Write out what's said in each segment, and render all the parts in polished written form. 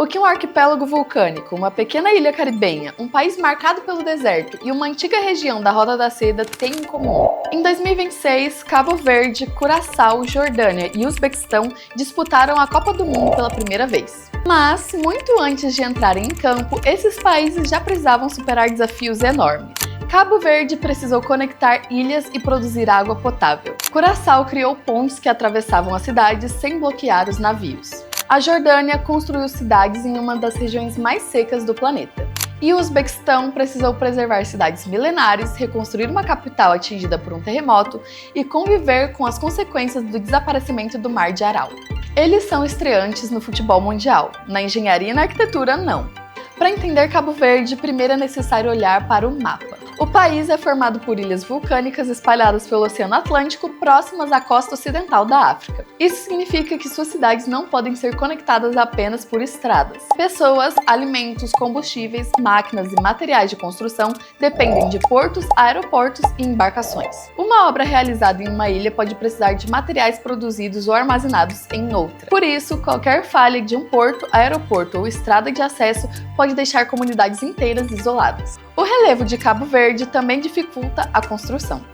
O que um arquipélago vulcânico, uma pequena ilha caribenha, um país marcado pelo deserto e uma antiga região da Rota da Seda têm em comum? Em 2026, Cabo Verde, Curaçao, Jordânia e Uzbequistão disputaram a Copa do Mundo pela primeira vez. Mas, muito antes de entrarem em campo, esses países já precisavam superar desafios enormes. Cabo Verde precisou conectar ilhas e produzir água potável. Curaçao criou pontes que atravessavam as cidades sem bloquear os navios. A Jordânia construiu cidades em uma das regiões mais secas do planeta. E o Uzbequistão precisou preservar cidades milenares, reconstruir uma capital atingida por um terremoto e conviver com as consequências do desaparecimento do Mar de Aral. Eles são estreantes no futebol mundial, na engenharia e na arquitetura não. Para entender Cabo Verde, primeiro é necessário olhar para o mapa. O país é formado por ilhas vulcânicas espalhadas pelo Oceano Atlântico, próximas à costa ocidental da África. Isso significa que suas cidades não podem ser conectadas apenas por estradas. Pessoas, alimentos, combustíveis, máquinas e materiais de construção dependem de portos, aeroportos e embarcações. Uma obra realizada em uma ilha pode precisar de materiais produzidos ou armazenados em outra. Por isso, qualquer falha de um porto, aeroporto ou estrada de acesso pode deixar comunidades inteiras isoladas. O relevo de Cabo Verde também dificulta a construção.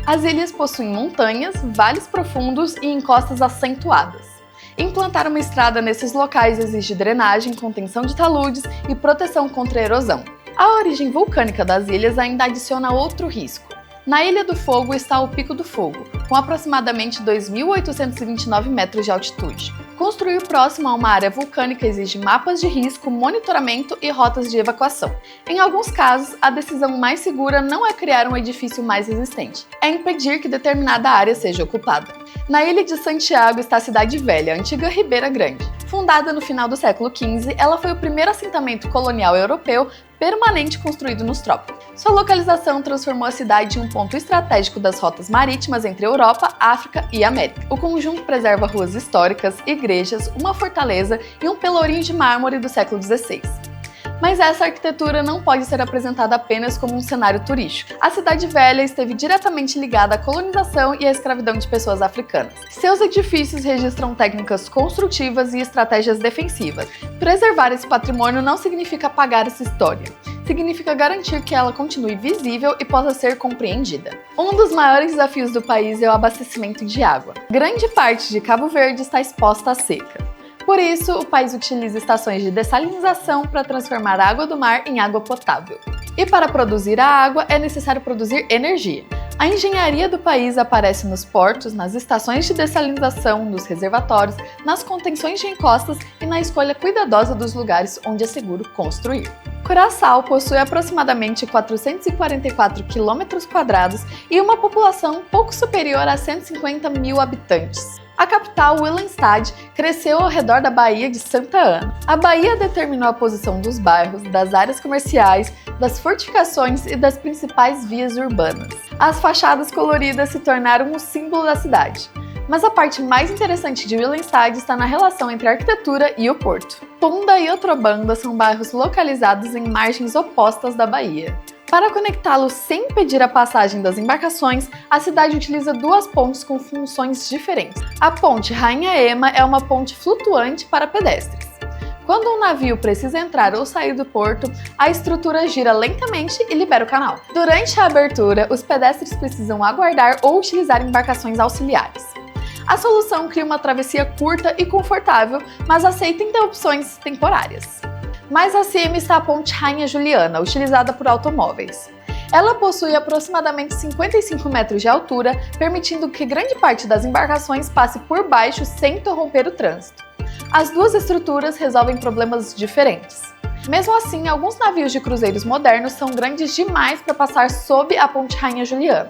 As ilhas possuem montanhas, vales profundos e encostas acentuadas. Implantar uma estrada nesses locais exige drenagem, contenção de taludes e proteção contra a erosão. A origem vulcânica das ilhas ainda adiciona outro risco. Na Ilha do Fogo está o Pico do Fogo, com aproximadamente 2.829 metros de altitude. Construir próximo a uma área vulcânica exige mapas de risco, monitoramento e rotas de evacuação. Em alguns casos, a decisão mais segura não é criar um edifício mais resistente, é impedir que determinada área seja ocupada. Na Ilha de Santiago está a Cidade Velha, a antiga Ribeira Grande. Fundada no final do século XV, ela foi o primeiro assentamento colonial europeu permanente construído nos trópicos. Sua localização transformou a cidade em um ponto estratégico das rotas marítimas entre Europa, África e América. O conjunto preserva ruas históricas, igrejas, uma fortaleza e um pelourinho de mármore do século XVI. Mas essa arquitetura não pode ser apresentada apenas como um cenário turístico. A Cidade Velha esteve diretamente ligada à colonização e à escravidão de pessoas africanas. Seus edifícios registram técnicas construtivas e estratégias defensivas. Preservar esse patrimônio não significa apagar essa história. Significa garantir que ela continue visível e possa ser compreendida. Um dos maiores desafios do país é o abastecimento de água. Grande parte de Cabo Verde está exposta à seca. Por isso, o país utiliza estações de dessalinização para transformar a água do mar em água potável. E para produzir a água, é necessário produzir energia. A engenharia do país aparece nos portos, nas estações de dessalinização, nos reservatórios, nas contenções de encostas e na escolha cuidadosa dos lugares onde é seguro construir. Curaçao possui aproximadamente 444 km² e uma população pouco superior a 150 mil habitantes. A capital, Willemstad, cresceu ao redor da Baía de Santa Ana. A baía determinou a posição dos bairros, das áreas comerciais, das fortificações e das principais vias urbanas. As fachadas coloridas se tornaram o símbolo da cidade. Mas a parte mais interessante de Willemstad está na relação entre a arquitetura e o porto. Punda e Otrobanda são bairros localizados em margens opostas da baía. Para conectá-los sem impedir a passagem das embarcações, a cidade utiliza duas pontes com funções diferentes. A ponte Rainha Ema é uma ponte flutuante para pedestres. Quando um navio precisa entrar ou sair do porto, a estrutura gira lentamente e libera o canal. Durante a abertura, os pedestres precisam aguardar ou utilizar embarcações auxiliares. A solução cria uma travessia curta e confortável, mas aceita interrupções temporárias. Mais acima está a Ponte Rainha Juliana, utilizada por automóveis. Ela possui aproximadamente 55 metros de altura, permitindo que grande parte das embarcações passe por baixo sem interromper o trânsito. As duas estruturas resolvem problemas diferentes. Mesmo assim, alguns navios de cruzeiros modernos são grandes demais para passar sob a Ponte Rainha Juliana.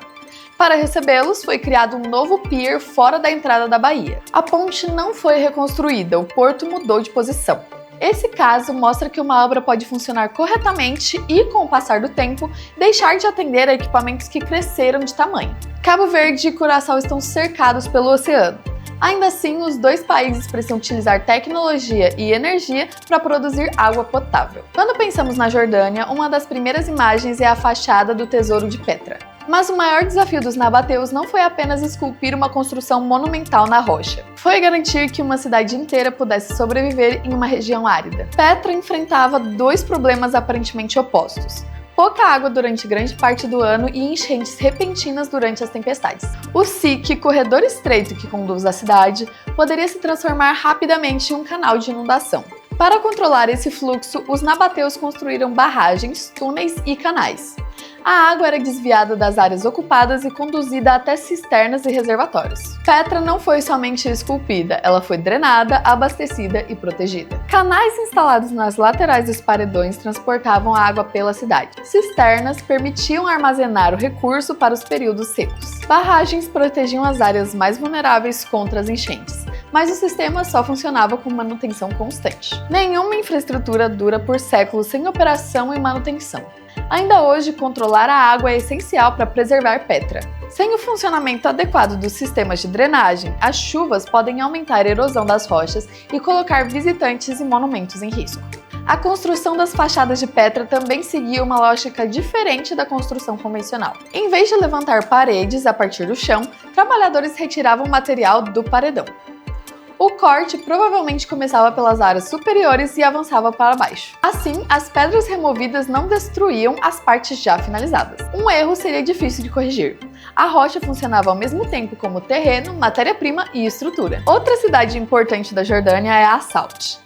Para recebê-los, foi criado um novo pier fora da entrada da baía. A ponte não foi reconstruída, o porto mudou de posição. Esse caso mostra que uma obra pode funcionar corretamente e, com o passar do tempo, deixar de atender a equipamentos que cresceram de tamanho. Cabo Verde e Curaçao estão cercados pelo oceano. Ainda assim, os dois países precisam utilizar tecnologia e energia para produzir água potável. Quando pensamos na Jordânia, uma das primeiras imagens é a fachada do Tesouro de Petra. Mas o maior desafio dos nabateus não foi apenas esculpir uma construção monumental na rocha. Foi garantir que uma cidade inteira pudesse sobreviver em uma região árida. Petra enfrentava dois problemas aparentemente opostos: pouca água durante grande parte do ano e enchentes repentinas durante as tempestades. O SIC, corredor estreito que conduz à cidade, poderia se transformar rapidamente em um canal de inundação. Para controlar esse fluxo, os nabateus construíram barragens, túneis e canais. A água era desviada das áreas ocupadas e conduzida até cisternas e reservatórios. Petra não foi somente esculpida, ela foi drenada, abastecida e protegida. Canais instalados nas laterais dos paredões transportavam a água pela cidade. Cisternas permitiam armazenar o recurso para os períodos secos. Barragens protegiam as áreas mais vulneráveis contra as enchentes, mas o sistema só funcionava com manutenção constante. Nenhuma infraestrutura dura por séculos sem operação e manutenção. Ainda hoje, controlar a água é essencial para preservar Petra. Sem o funcionamento adequado dos sistemas de drenagem, as chuvas podem aumentar a erosão das rochas e colocar visitantes e monumentos em risco. A construção das fachadas de Petra também seguia uma lógica diferente da construção convencional. Em vez de levantar paredes a partir do chão, trabalhadores retiravam material do paredão. O corte provavelmente começava pelas áreas superiores e avançava para baixo. Assim, as pedras removidas não destruíam as partes já finalizadas. Um erro seria difícil de corrigir. A rocha funcionava ao mesmo tempo como terreno, matéria-prima e estrutura. Outra cidade importante da Jordânia é As-Salt.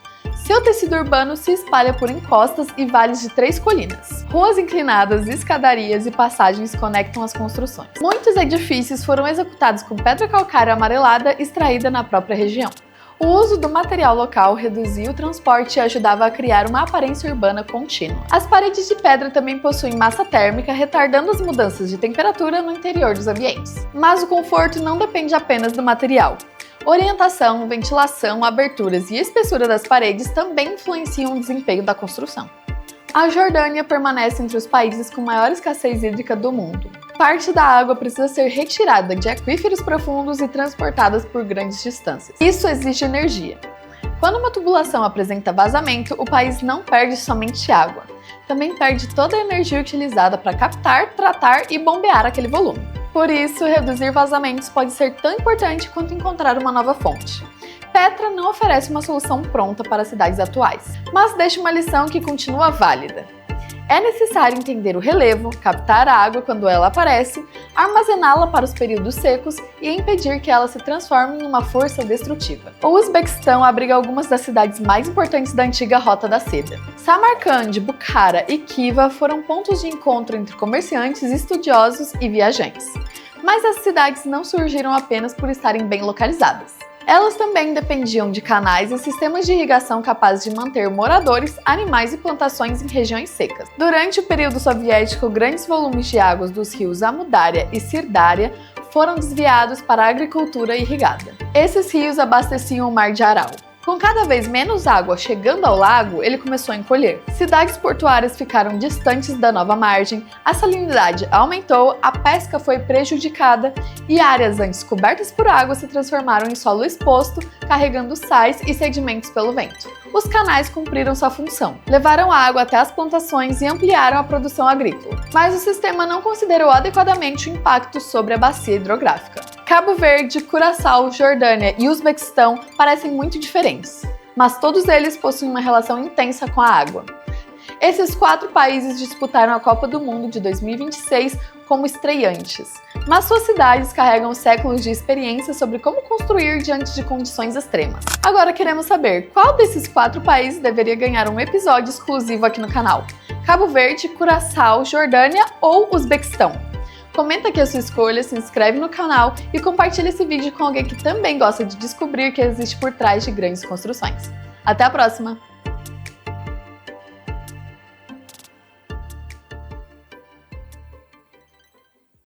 Seu tecido urbano se espalha por encostas e vales de 3 colinas. Ruas inclinadas, escadarias e passagens conectam as construções. Muitos edifícios foram executados com pedra calcária amarelada extraída na própria região. O uso do material local reduzia o transporte e ajudava a criar uma aparência urbana contínua. As paredes de pedra também possuem massa térmica, retardando as mudanças de temperatura no interior dos ambientes. Mas o conforto não depende apenas do material. Orientação, ventilação, aberturas e espessura das paredes também influenciam o desempenho da construção. A Jordânia permanece entre os países com maior escassez hídrica do mundo. Parte da água precisa ser retirada de aquíferos profundos e transportada por grandes distâncias. Isso exige energia. Quando uma tubulação apresenta vazamento, o país não perde somente água, também perde toda a energia utilizada para captar, tratar e bombear aquele volume. Por isso, reduzir vazamentos pode ser tão importante quanto encontrar uma nova fonte. Petra não oferece uma solução pronta para as cidades atuais, mas deixa uma lição que continua válida. É necessário entender o relevo, captar a água quando ela aparece, armazená-la para os períodos secos e impedir que ela se transforme em uma força destrutiva. O Uzbequistão abriga algumas das cidades mais importantes da antiga Rota da Seda. Samarcande, Bukhara e Khiva foram pontos de encontro entre comerciantes, estudiosos e viajantes. Mas as cidades não surgiram apenas por estarem bem localizadas. Elas também dependiam de canais e sistemas de irrigação capazes de manter moradores, animais e plantações em regiões secas. Durante o período soviético, grandes volumes de águas dos rios Amudária e Sirdária foram desviados para a agricultura irrigada. Esses rios abasteciam o Mar de Aral. Com cada vez menos água chegando ao lago, ele começou a encolher. Cidades portuárias ficaram distantes da nova margem, a salinidade aumentou, a pesca foi prejudicada e áreas antes cobertas por água se transformaram em solo exposto, carregando sais e sedimentos pelo vento. Os canais cumpriram sua função, levaram a água até as plantações e ampliaram a produção agrícola. Mas o sistema não considerou adequadamente o impacto sobre a bacia hidrográfica. Cabo Verde, Curaçao, Jordânia e Uzbequistão parecem muito diferentes, mas todos eles possuem uma relação intensa com a água. Esses 4 países disputaram a Copa do Mundo de 2026 como estreantes, mas suas cidades carregam séculos de experiência sobre como construir diante de condições extremas. Agora queremos saber qual desses 4 países deveria ganhar um episódio exclusivo aqui no canal: Cabo Verde, Curaçao, Jordânia ou Uzbequistão? Comenta aqui a sua escolha, se inscreve no canal e compartilha esse vídeo com alguém que também gosta de descobrir o que existe por trás de grandes construções. Até a próxima!